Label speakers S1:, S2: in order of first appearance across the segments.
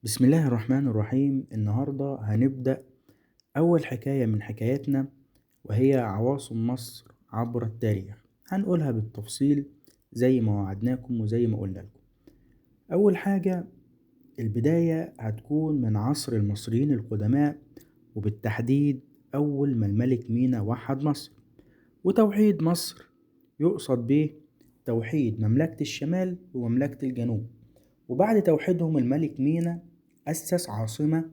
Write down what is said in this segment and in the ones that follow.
S1: بسم الله الرحمن الرحيم. النهاردة هنبدأ أول حكاية من حكاياتنا، وهي عواصم مصر عبر التاريخ. هنقولها بالتفصيل زي ما وعدناكم وزي ما قلنا لكم. أول حاجة، البداية هتكون من عصر المصريين القدماء، وبالتحديد أول ما الملك مينا وحد مصر. وتوحيد مصر يقصد به توحيد مملكة الشمال ومملكة الجنوب. وبعد توحيدهم الملك مينا أسس عاصمة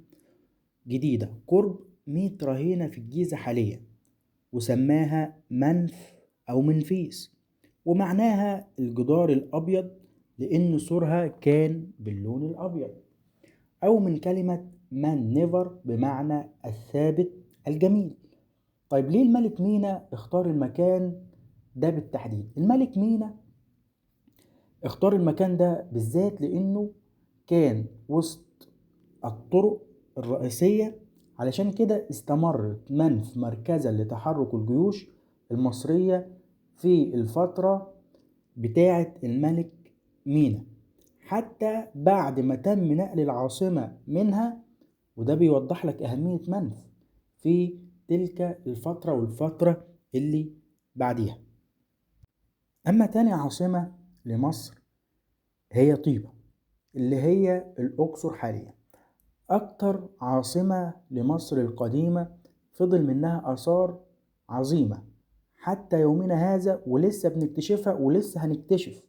S1: جديدة قرب 100 رهينة في الجيزة حاليا، وسماها منف أو منفيس، ومعناها الجدار الأبيض لأن سورها كان باللون الأبيض، أو من كلمة من نيفر بمعنى الثابت الجميل. طيب ليه الملك مينا اختار المكان ده بالتحديد؟ الملك مينا اختار المكان ده بالذات لأنه كان وسط الطرق الرئيسية، علشان كده استمرت منف مركزا لتحرك الجيوش المصرية في الفترة بتاعة الملك مينا حتى بعد ما تم نقل العاصمة منها. وده بيوضح لك أهمية منف في تلك الفترة والفترة اللي بعديها. أما تاني عاصمة لمصر هي طيبة، اللي هي الأقصر حاليا. أكتر عاصمة لمصر القديمة فضل منها آثار عظيمة حتى يومنا هذا، ولسه بنكتشفها ولسه هنكتشف.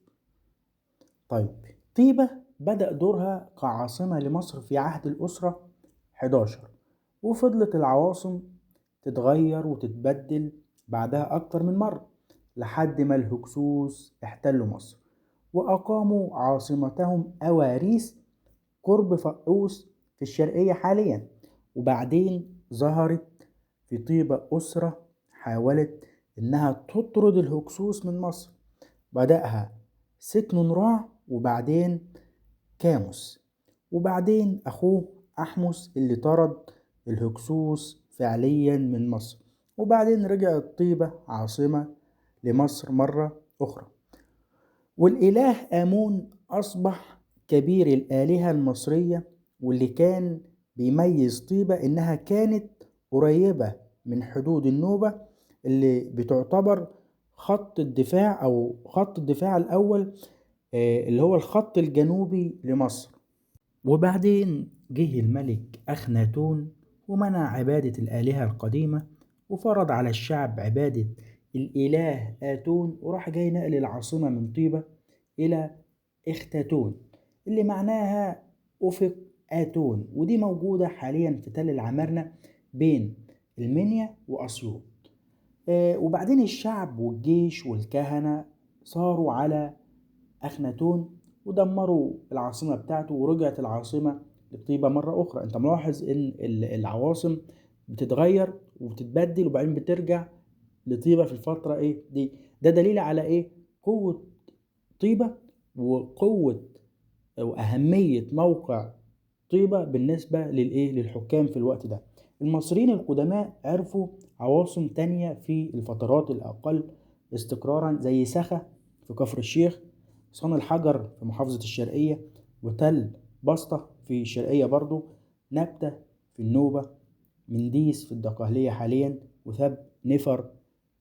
S1: طيب، طيبة بدأ دورها كعاصمة لمصر في عهد الأسرة 11، وفضلت العواصم تتغير وتتبدل بعدها أكتر من مرة لحد ما الهكسوس احتلوا مصر وأقاموا عاصمتهم أواريس قرب فقوس في الشرقية حاليا. وبعدين ظهرت في طيبة أسرة حاولت إنها تطرد الهكسوس من مصر، بدأها سكن رع، وبعدين كاموس، وبعدين أخوه أحمس اللي طرد الهكسوس فعليا من مصر. وبعدين رجعت طيبة عاصمة لمصر مرة أخرى. والإله آمون أصبح كبير الآلهة المصرية، واللي كان بيميز طيبة إنها كانت قريبة من حدود النوبة اللي بتعتبر خط الدفاع أو خط الدفاع الأول، اللي هو الخط الجنوبي لمصر. وبعدين جه الملك أخناتون ومنع عبادة الآلهة القديمة، وفرض على الشعب عبادة الإله آتون، وراح جاي نقل العاصمة من طيبة إلى إختاتون اللي معناها أفق آتون، ودي موجودة حاليا في تل العمارنة بين المنيا وأسيوط. وبعدين الشعب والجيش والكهنة صاروا على أخناتون ودمروا العاصمة بتاعته، ورجعت العاصمة لطيبة مرة أخرى. أنت ملاحظ إن العواصم بتتغير وبتتبدل وبعدين بترجع لطيبة في الفترة إيه دي. ده دليل على إيه؟ قوة طيبة وقوة وأهمية موقع طيبة بالنسبة للحكام في الوقت ده. المصريين القدماء عرفوا عواصم تانية في الفترات الأقل استقرارا زي سخا في كفر الشيخ، صن الحجر في محافظة الشرقية، وتل بسطة في الشرقية برضو، نبتة في النوبة، منديس في الدقهلية حاليا، وثب نفر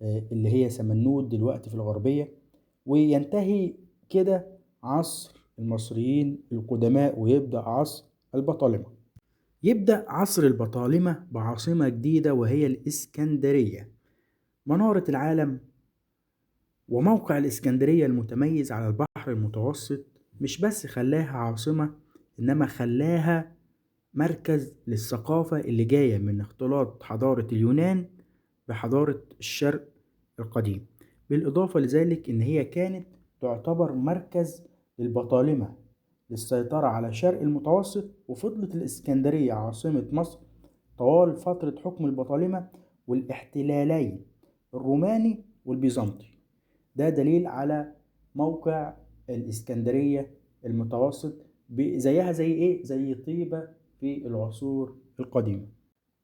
S1: اللي هي سمنود دلوقتي في الغربية. وينتهي كده عصر المصريين القدماء ويبدأ عصر البطالمة. يبدأ عصر البطالمة بعاصمة جديدة وهي الإسكندرية، منارة العالم. وموقع الإسكندرية المتميز على البحر المتوسط مش بس خلاها عاصمة، إنما خلاها مركز للثقافة اللي جاية من اختلاط حضارة اليونان بحضارة الشرق القديم. بالإضافة لذلك إن هي كانت تعتبر مركز للبطالمة للسيطرة على شرق المتوسط. وفضلت الإسكندرية عاصمة مصر طوال فترة حكم البطالمة والاحتلالين الروماني والبيزنطي. ده دليل على موقع الإسكندرية المتوسط، زيها زي إيه؟ زي طيبة في العصور القديمة.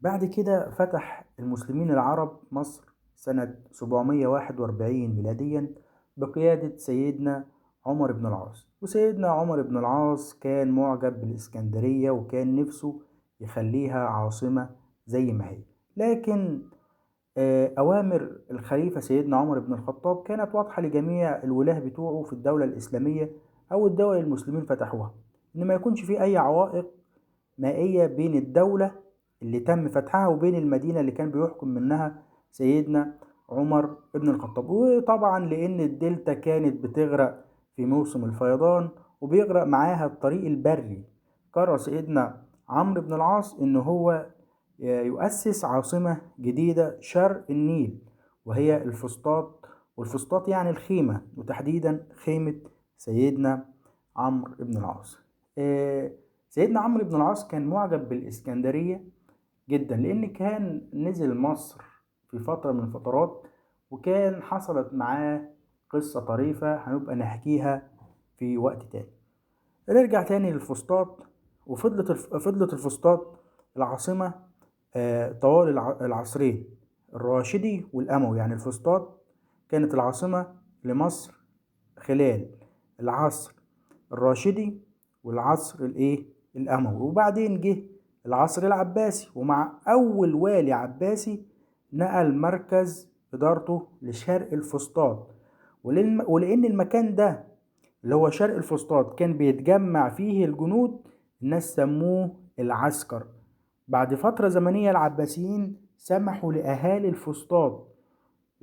S1: بعد كده فتح المسلمين العرب مصر سنة 741 ميلاديا بقيادة سيدنا عمر بن العاص. وسيدنا عمر بن العاص كان معجب بالإسكندرية وكان نفسه يخليها عاصمة زي ما هي، لكن أوامر الخليفة سيدنا عمر بن الخطاب كانت واضحة لجميع الولاة بتوعه في الدولة الإسلامية أو الدول المسلمين فتحوها، إن ما يكونش في أي عوائق مائية بين الدولة اللي تم فتحها وبين المدينة اللي كان بيحكم منها سيدنا عمر بن الخطاب. وطبعا لأن الدلتا كانت بتغرق في موسم الفيضان وبيغرق معاها الطريق البري، قرر سيدنا عمرو بن العاص إن هو يؤسس عاصمة جديدة شرق النيل وهي الفسطاط. والفسطاط يعني الخيمة، وتحديدا خيمة سيدنا عمرو بن العاص. سيدنا عمرو بن العاص كان معجب بالإسكندرية جدا، لأن كان نزل مصر في فترة من الفترات وكان حصلت معاه قصة طريفة هنبقى نحكيها في وقت تاني. نرجع تاني للفسطاط. فضلت الفسطاط العاصمة طوال العصرين الراشدي والأموي. يعني الفسطاط كانت العاصمة لمصر خلال العصر الراشدي والعصر الأموي، وبعدين جه العصر العباسي، ومع أول والي عباسي نقل مركز إدارته لشرق الفسطاط. ولأن المكان ده اللي هو شرق الفسطاط كان بيتجمع فيه الجنود، الناس سموه العسكر. بعد فترة زمنية العباسيين سمحوا لأهالي الفسطاط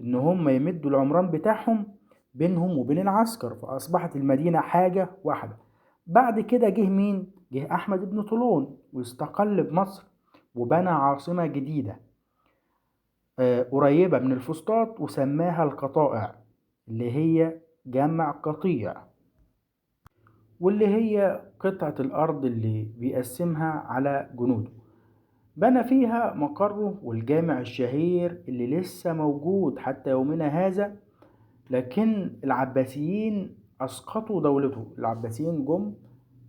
S1: إن هم يمدوا العمران بتاعهم بينهم وبين العسكر، فأصبحت المدينة حاجة واحدة. بعد كده جه مين؟ جه أحمد بن طولون واستقل بمصر وبنى عاصمة جديدة قريبة من الفسطاط وسماها القطائع، اللي هي جمع قطيع، واللي هي قطعة الأرض اللي بيقسمها على جنوده. بنى فيها مقره والجامع الشهير اللي لسه موجود حتى يومنا هذا. لكن العباسيين أسقطوا دولته، العباسيين جم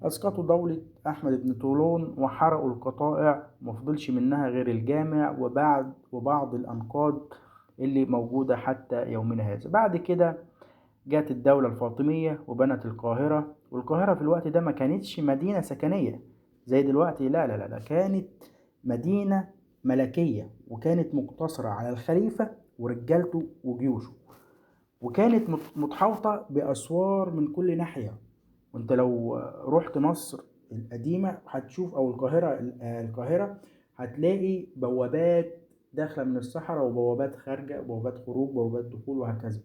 S1: أسقطوا دولة أحمد بن طولون وحرقوا القطائع، مفضلش منها غير الجامع وبعض الأنقاض اللي موجودة حتى يومنا هذا. بعد كده جات الدولة الفاطمية وبنت القاهرة، والقاهرة في الوقت ده ما كانتش مدينة سكنية زي دلوقتي، لا لا لا، كانت مدينة ملكية وكانت مقتصرة على الخليفة ورجالته وجيوشه، وكانت متحوطة بأسوار من كل ناحية. وانت لو رحت مصر القديمة هتشوف، أو القاهرة هتلاقي بوابات داخلة من الصحراء وبوابات خارجة وبوابات خروج وبوابات دخول وهكذا.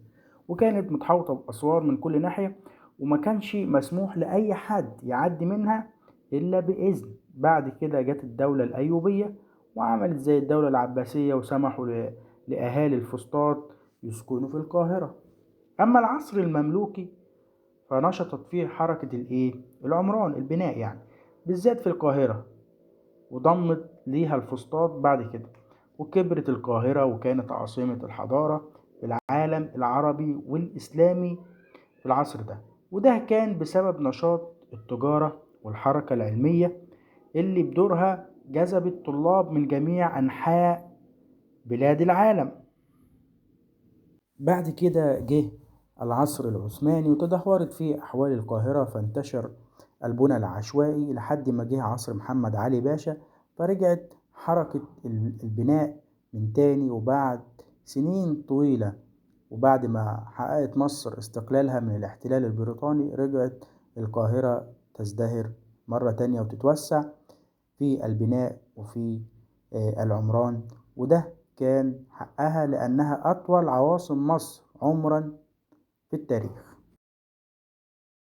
S1: وكانت متحوطة بأسوار من كل ناحية، وما كانش مسموح لأي حد يعدي منها إلا بإذن. بعد كده جت الدولة الأيوبية وعملت زي الدولة العباسية وسمحوا لأهالي الفسطاط يسكنوا في القاهرة. أما العصر المملوكي فنشطت فيه حركة العمران، البناء يعني، بالذات في القاهرة، وضمت ليها الفسطاط بعد كده، وكبرت القاهرة وكانت عاصمة الحضارة في العالم العربي والإسلامي في العصر ده. وده كان بسبب نشاط التجارة والحركة العلمية اللي بدورها جذبت طلاب من جميع أنحاء بلاد العالم. بعد كده جه العصر العثماني وتدهورت فيه أحوال القاهرة، فانتشر البنى العشوائي لحد ما جه عصر محمد علي باشا، فرجعت حركة البناء من تاني. وبعد سنين طويلة وبعد ما حققت مصر استقلالها من الاحتلال البريطاني، رجعت القاهرة تزدهر مرة تانية وتتوسع في البناء وفي العمران. وده كان حقها لأنها أطول عواصم مصر عمرا في التاريخ.